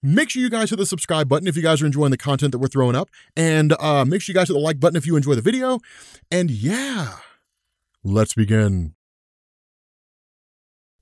Make sure you guys hit the subscribe button if you guys are enjoying the content that we're throwing up. And make sure you guys hit the like button if you enjoy the video. And yeah, let's begin.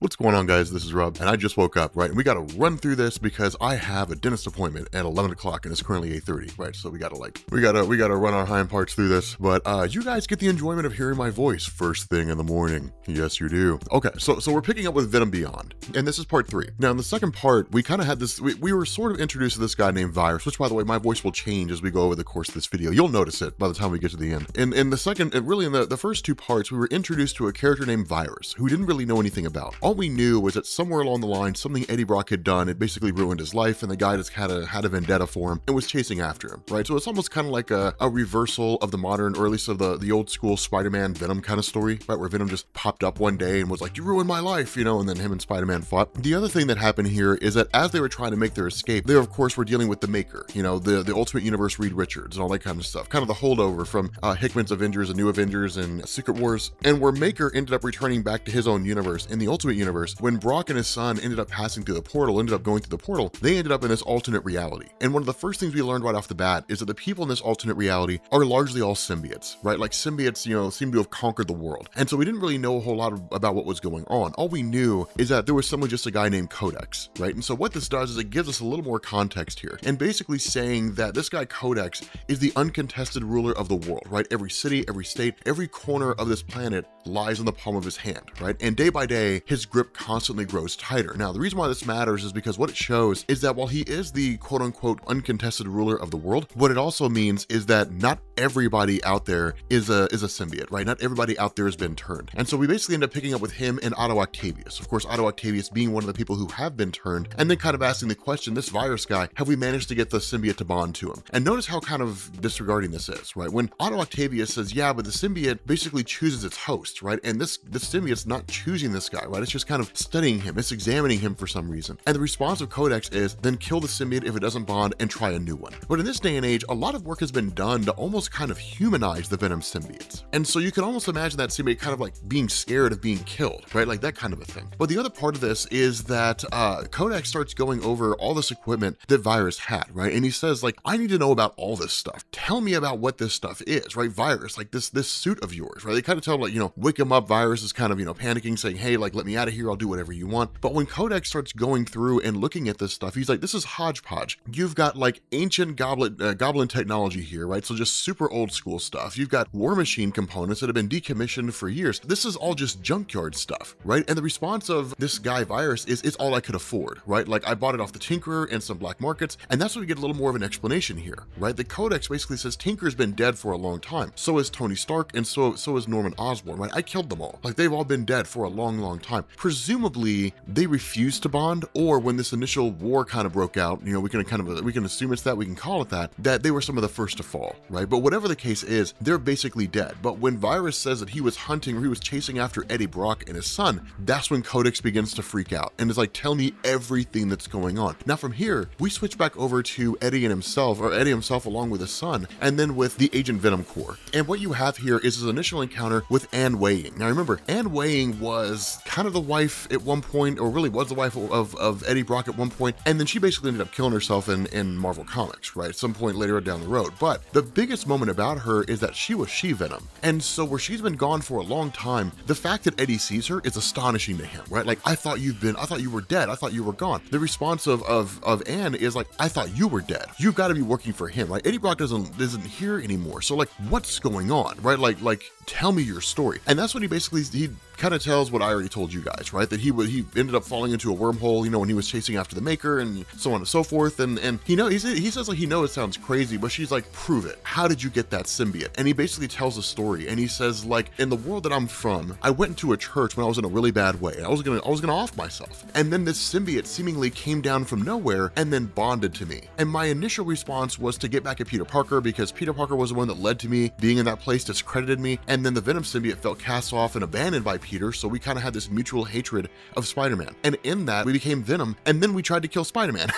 What's going on, guys? This is Rob, and I just woke up, right? And we gotta run through this because I have a dentist appointment at 11 o'clock and it's currently 8:30, right? So we gotta run our hind parts through this. But you guys get the enjoyment of hearing my voice first thing in the morning. Yes, you do. Okay, so we're picking up with Venom Beyond, and this is part 3. Now, in the second part, we kind of had this, we were sort of introduced to this guy named Virus, which, by the way, my voice will change as we go over the course of this video. You'll notice it by the time we get to the end. In the second, really in the first 2 parts, we were introduced to a character named Virus, who didn't really know anything about. All we knew was that somewhere along the line, something Eddie Brock had done, it basically ruined his life, and the guy just had a vendetta for him and was chasing after him, right? So it's almost kind of like a reversal of the modern, or at least of the old school Spider-Man Venom kind of story, right? Where Venom just popped up one day and was like, you ruined my life, you know, and then him and Spider-Man fought. The other thing that happened here is that as they were trying to make their escape, they of course were dealing with the Maker, you know, the Ultimate Universe Reed Richards and all that kind of stuff, kind of the holdover from Hickman's Avengers and New Avengers and Secret Wars, and where Maker ended up returning back to his own universe in the Ultimate Universe. When Brock and his son ended up passing through the portal, ended up going through the portal, they ended up in this alternate reality. And one of the first things we learned right off the bat is that the people in this alternate reality are largely all symbiotes, right? Like symbiotes, you know, seem to have conquered the world. And so we didn't really know a whole lot about what was going on. All we knew is that there was someone, just a guy named Codex, right? And so what this does is it gives us a little more context here, and basically saying that this guy Codex is the uncontested ruler of the world, right? Every city, every state, every corner of this planet lies in the palm of his hand, right? And day by day, his grip constantly grows tighter. Now, the reason why this matters is because what it shows is that while he is the quote-unquote uncontested ruler of the world, what it also means is that not everybody out there is a symbiote, right? Not everybody out there has been turned. And so we basically end up picking up with him and Otto Octavius. Of course, Otto Octavius being one of the people who have been turned, and then kind of asking the question, this Virus guy, have we managed to get the symbiote to bond to him? And notice how kind of disregarding this is, right? When Otto Octavius says, yeah, but the symbiote basically chooses its host, right? And this symbiote's not choosing this guy, right? It's just kind of studying him. It's examining him for some reason. And the response of Codex is, then kill the symbiote if it doesn't bond and try a new one. But in this day and age, a lot of work has been done to almost kind of humanize the Venom symbiotes. And so you can almost imagine that symbiote kind of like being scared of being killed, right? Like that kind of a thing. But the other part of this is that Codex starts going over all this equipment that Virus had, right? And he says, like, I need to know about all this stuff. Tell me about what this stuff is, right? Virus, like this suit of yours, right? They kind of tell him, like, you know, wake him up. Virus is kind of, you know, panicking, saying, hey, like, let me out of here. I'll do whatever you want. But when Codex starts going through and looking at this stuff, he's like, this is hodgepodge. You've got like ancient goblin technology here, right? So just super old school stuff. You've got War Machine components that have been decommissioned for years. This is all just junkyard stuff, right? And the response of this guy Virus is, it's all I could afford, right? Like I bought it off the Tinkerer and some black markets. And that's where we get a little more of an explanation here, right? The Codex basically says Tinker's been dead for a long time. So is Tony Stark, and so is Norman Osborn, right? I killed them all. Like they've all been dead for a long, long time. Presumably they refused to bond, or when this initial war kind of broke out, you know, we can assume it's that, we can call it that they were some of the first to fall, right? But whatever the case is, they're basically dead. But when Virus says that he was hunting, or he was chasing after Eddie Brock and his son, that's when Codex begins to freak out and is like, tell me everything that's going on. Now from here, we switch back over to Eddie himself along with his son, and then with the Agent Venom Corps. And what you have here is his initial encounter with Anne Weying. Now remember, Anne Weying was kind of the wife at one point, or really was the wife of Eddie Brock at one point, and then she basically ended up killing herself in Marvel Comics, right, at some point later down the road. But the biggest moment about her is that she was She-Venom, and so where she's been gone for a long time, the fact that Eddie sees her is astonishing to him, right? Like, I thought you were dead, I thought you were gone. The response of Anne is like, I thought you were dead. You've got to be working for him, right? Eddie Brock isn't here anymore, so like, what's going on, right? Like tell me your story. And that's what he kind of tells what I already told you guys, right? That he ended up falling into a wormhole, you know, when he was chasing after the Maker and so on and so forth. And he says like, he knows it sounds crazy, but she's like, prove it. How did you get that symbiote? And he basically tells a story, and he says, like, in the world that I'm from, I went into a church when I was in a really bad way. I was gonna off myself, and then this symbiote seemingly came down from nowhere and then bonded to me. And my initial response was to get back at Peter Parker, because Peter Parker was the one that led to me being in that place, discredited me, and and then the Venom symbiote felt cast off and abandoned by Peter, so we kind of had this mutual hatred of Spider-Man. And in that, we became Venom, and then we tried to kill Spider-Man.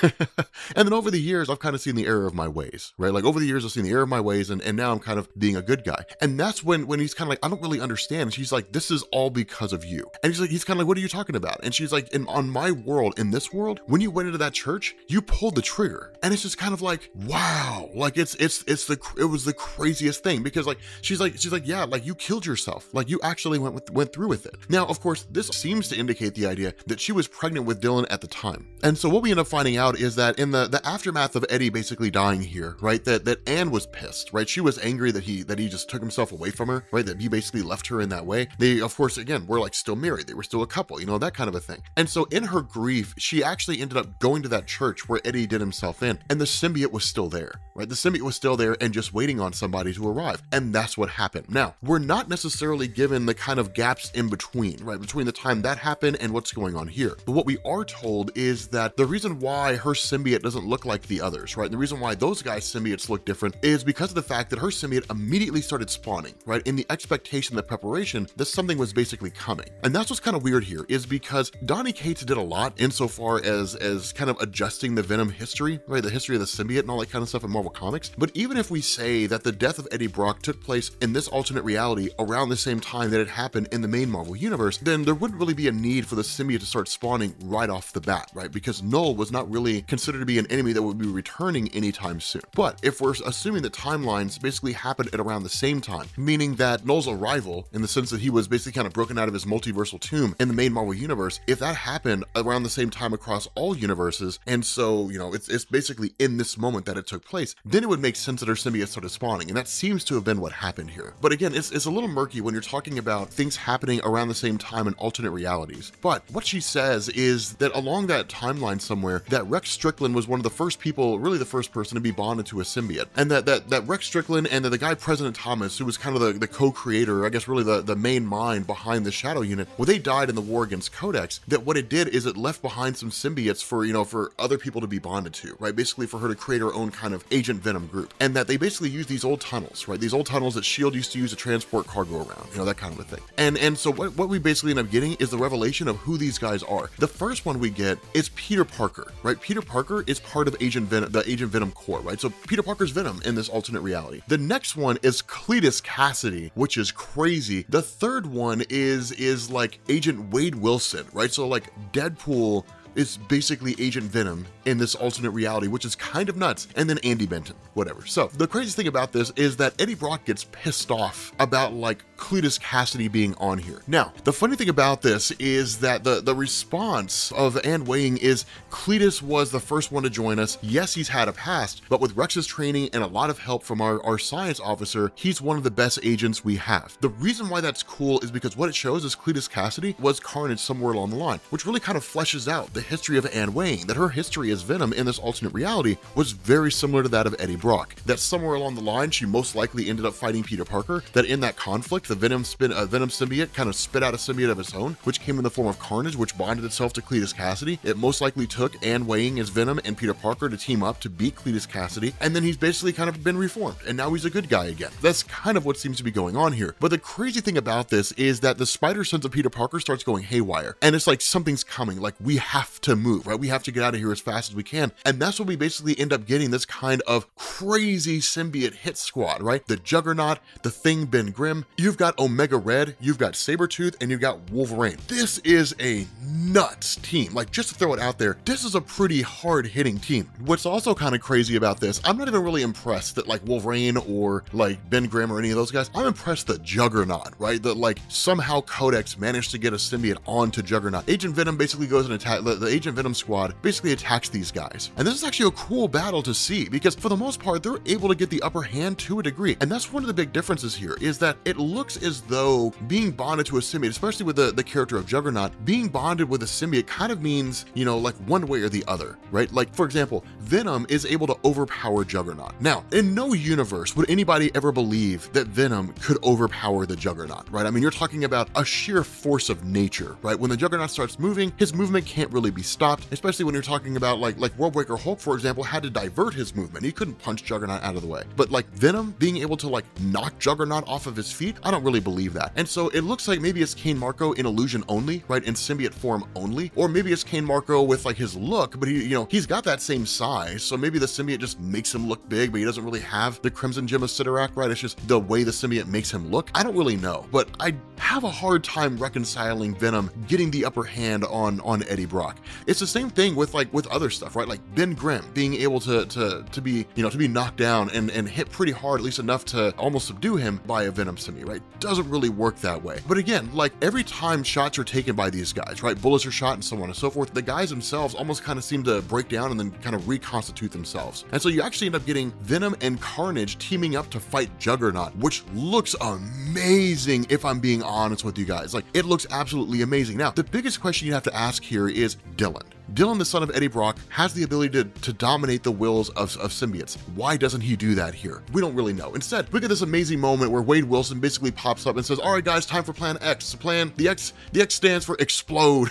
And then over the years, I've kind of seen the error of my ways, right? Like over the years, I've seen the error of my ways, and now I'm kind of being a good guy. And that's when he's kind of like, I don't really understand. And she's like, this is all because of you. And he's kind of like, what are you talking about? And she's like, on my world, in this world, when you went into that church, you pulled the trigger. And it's just kind of like, wow, like it was the craziest thing, because like she's like, yeah, like you killed yourself, like you actually went through with it. Now, of course, this seems to indicate the idea that she was pregnant with Dylan at the time. And so what we end up finding out is that in the aftermath of Eddie basically dying here, right, that Anne was pissed, right? She was angry that he just took himself away from her, right? That he basically left her in that way. They, of course, again, were like still married. They were still a couple, you know, that kind of a thing. And so in her grief, she actually ended up going to that church where Eddie did himself in, and the symbiote was still there, right? The symbiote was still there and just waiting on somebody to arrive. And that's what happened. Now, we're not necessarily given the kind of gaps in between, right? Between the time that happened and what's going on here. But what we are told is that the reason why her symbiote doesn't look like the others, right? And the reason why those guys' symbiotes look different is because of the fact that her symbiote immediately started spawning, right? In the expectation, the preparation that something was basically coming. And that's what's kind of weird here, is because Donny Cates did a lot insofar as kind of adjusting the Venom history, right? The history of the symbiote and all that kind of stuff in Marvel Comics. But even if we say that the death of Eddie Brock took place in this alternate reality around the same time that it happened in the main Marvel universe, then there wouldn't really be a need for the symbiote to start spawning right off the bat, right? Because Null was not really considered to be an enemy that would be returning anytime soon. But if we're assuming that timelines basically happened at around the same time, meaning that Null's arrival, in the sense that he was basically kind of broken out of his multiversal tomb in the main Marvel universe, if that happened around the same time across all universes, and so, you know, it's basically in this moment that it took place, then it would make sense that her symbiote started spawning, and that seems to have been what happened here. But again, it's a little murky when you're talking about things happening around the same time in alternate realities. But what she says is that along that timeline somewhere, that Rex Strickland was one of the first people, really the first person to be bonded to a symbiote, and that Rex Strickland and the guy President Thomas, who was kind of the co-creator, I guess really the main mind behind the Shadow Unit, well, they died in the war against Codex. That what it did is it left behind some symbiotes for, you know, for other people to be bonded to, right? Basically for her to create her own kind of Agent Venom group, and that they basically use these old tunnels, right? These old tunnels that S.H.I.E.L.D. used to use to transport cargo around, you know, that kind of a thing. And so what we basically end up getting is the revelation of who these guys are. The first one we get is Peter Parker, right? Peter Parker is part of Agent Venom, the Agent Venom Corps, right? So Peter Parker's Venom in this alternate reality. The next one is Cletus Cassidy, which is crazy. The third one is like Agent Wade Wilson, right? So like Deadpool is basically Agent Venom in this alternate reality, which is kind of nuts. And then Andy Benton, whatever. So the craziest thing about this is that Eddie Brock gets pissed off about like Cletus Cassidy being on here. Now, the funny thing about this is that the response of Anne Weying is Cletus was the first one to join us. Yes, he's had a past, but with Rex's training and a lot of help from our science officer, he's one of the best agents we have. The reason why that's cool is because what it shows is Cletus Cassidy was Carnage somewhere along the line, which really kind of fleshes out the history of Anne Weying, that her history as Venom in this alternate reality was very similar to that of Eddie Brock, that somewhere along the line she most likely ended up fighting Peter Parker, that in that conflict the Venom symbiote kind of spit out a symbiote of its own, which came in the form of Carnage, which bonded itself to Cletus Cassidy. It most likely took Anne Weying as Venom and Peter Parker to team up to beat Cletus Cassidy, and then he's basically kind of been reformed, and now he's a good guy again. That's kind of what seems to be going on here. But the crazy thing about this is that the spider sense of Peter Parker starts going haywire, and it's like something's coming, like we have to move, right? We have to get out of here as fast as we can. And that's what we basically end up getting, this kind of crazy symbiote hit squad, right? The Juggernaut, the Thing, Ben Grimm, you've got Omega Red, you've got Sabretooth, and you've got Wolverine. This is a nuts team. Like, just to throw it out there, this is a pretty hard-hitting team. What's also kind of crazy about this, I'm not even really impressed that like Wolverine or like Ben Grimm or any of those guys. I'm impressed that Juggernaut, right? That like somehow Codex managed to get a symbiote onto Juggernaut. Agent Venom basically goes and attack the Agent Venom squad, basically attacks these guys. And this is actually a cool battle to see, because for the most part, they're able to get the upper hand to a degree. And that's one of the big differences here, is that it looks as though being bonded to a symbiote, especially with the character of Juggernaut, being bonded with a symbiote kind of means, you know, like one way or the other, right? Like, for example, Venom is able to overpower Juggernaut. Now, in no universe would anybody ever believe that Venom could overpower the Juggernaut, right? I mean, you're talking about a sheer force of nature, right? When the Juggernaut starts moving, his movement can't really be stopped, especially when you're talking about like Worldbreaker Hulk, for example, had to divert his movement. He couldn't punch Juggernaut out of the way. But like Venom being able to like knock Juggernaut off of his feet, I don't really believe that. And so it looks like maybe it's Kane Marco in illusion only, right? In symbiote form only, or maybe it's Kane Marco with like his look, but he, you know, he's got that same size. So maybe the symbiote just makes him look big, but he doesn't really have the Crimson Gem of Sidorak, right? It's just the way the symbiote makes him look. I don't really know, but I have a hard time reconciling Venom getting the upper hand on Eddie Brock. It's the same thing with other stuff, right? Like Ben Grimm being able to be, you know, to be knocked down and hit pretty hard, at least enough to almost subdue him by a Venom symbiote, right? Doesn't really work that way. But again, like every time shots are taken by these guys, right? Bullets are shot and so on and so forth, the guys themselves almost kind of seem to break down and then kind of reconstitute themselves. And so you actually end up getting Venom and Carnage teaming up to fight Juggernaut, which looks amazing if I'm being honest with you guys. Like it looks absolutely amazing. Now, the biggest question you have to ask here is Dylan. Dylan, the son of Eddie Brock, has the ability to dominate the wills of symbiotes. Why doesn't he do that here? We don't really know. Instead, we get this amazing moment where Wade Wilson basically pops up and says, all right, guys, time for Plan X. The X stands for explode.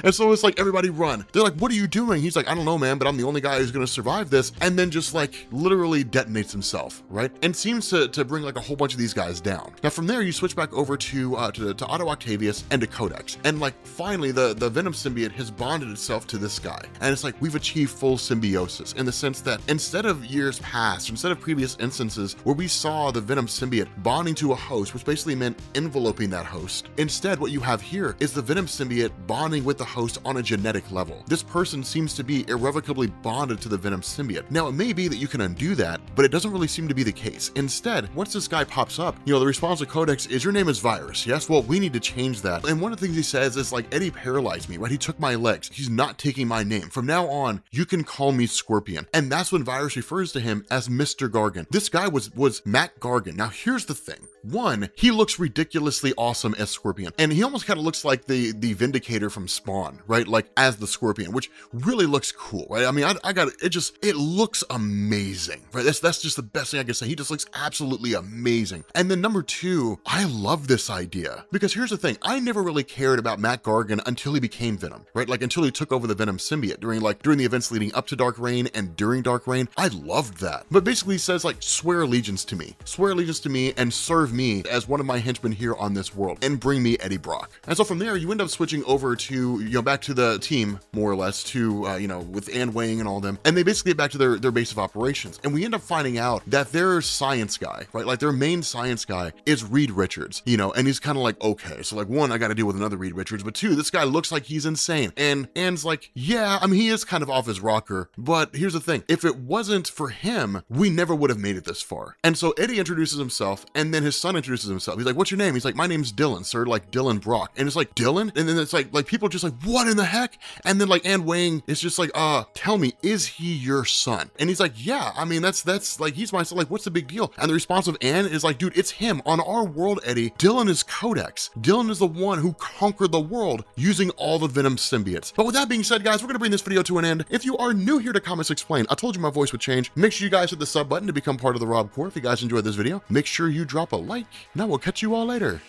And so it's like, everybody run. They're like, what are you doing? He's like, I don't know, man, but I'm the only guy who's going to survive this. And then just like literally detonates himself, right? And seems to bring like a whole bunch of these guys down. Now from there, you switch back over to Otto Octavius and to Codex. And like finally, the Venom symbiote has bonded itself to this guy. And it's like, we've achieved full symbiosis in the sense that instead of years past, instead of previous instances where we saw the Venom symbiote bonding to a host, which basically meant enveloping that host, instead what you have here is the Venom symbiote bonding with the host on a genetic level. This person seems to be irrevocably bonded to the Venom symbiote. Now, it may be that you can undo that, but it doesn't really seem to be the case. Instead, once this guy pops up, you know, the response to Codex is, your name is Virus. Yes, well, we need to change that. And one of the things he says is like, Eddie paralyzed me, right? He took my legs. He's not taking my name. From now on, you can call me Scorpion. And that's when Virus refers to him as Mr. Gargan. This guy was Matt Gargan. Now, here's the thing. One, he looks ridiculously awesome as Scorpion. And he almost kind of looks like the Vindicator from Spawn, right? Like as the Scorpion, which really looks cool, right? I mean, it looks amazing, right? That's just the best thing I can say. He just looks absolutely amazing. And then number two, I love this idea because here's the thing. I never really cared about Matt Gargan until he became Venom, right? Like until he took over the Venom symbiote during the events leading up to Dark Reign and during Dark Reign. I loved that. But basically he says like, swear allegiance to me and serve me as one of my henchmen here on this world and bring me Eddie Brock. And so from there, you end up switching over to, you know, back to the team, more or less, to, you know, with Anne Wang and all of them. And they basically get back to their base of operations. And we end up finding out that their science guy, right? Like their main science guy is Reed Richards, you know, and he's kind of like, okay, so like one, I got to deal with another Reed Richards, but two, this guy looks like he's insane. And Anne's like, yeah, I mean, he is kind of off his rocker, but here's the thing. If it wasn't for him, we never would have made it this far. And so Eddie introduces himself and then his son introduces himself. He's like, what's your name? He's like, my name's Dylan, sir, like Dylan Brock. And it's like, Dylan? And then it's like people are just like, what in the heck? And then like Anne Wang is just like, tell me, is he your son? And he's like, yeah, I mean, that's like, he's my son. Like, what's the big deal? And the response of Anne is like, dude, it's him. On our world, Eddie, Dylan is Codex. Dylan is the one who conquered the world using all the Venom symbiotes. But with that being said, guys, we're going to bring this video to an end. If you are new here to Comics Explained, I told you my voice would change. Make sure you guys hit the sub button to become part of the Rob Corps. If you guys enjoyed this video, make sure you drop a like, and I will catch you all later.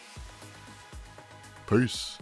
Peace.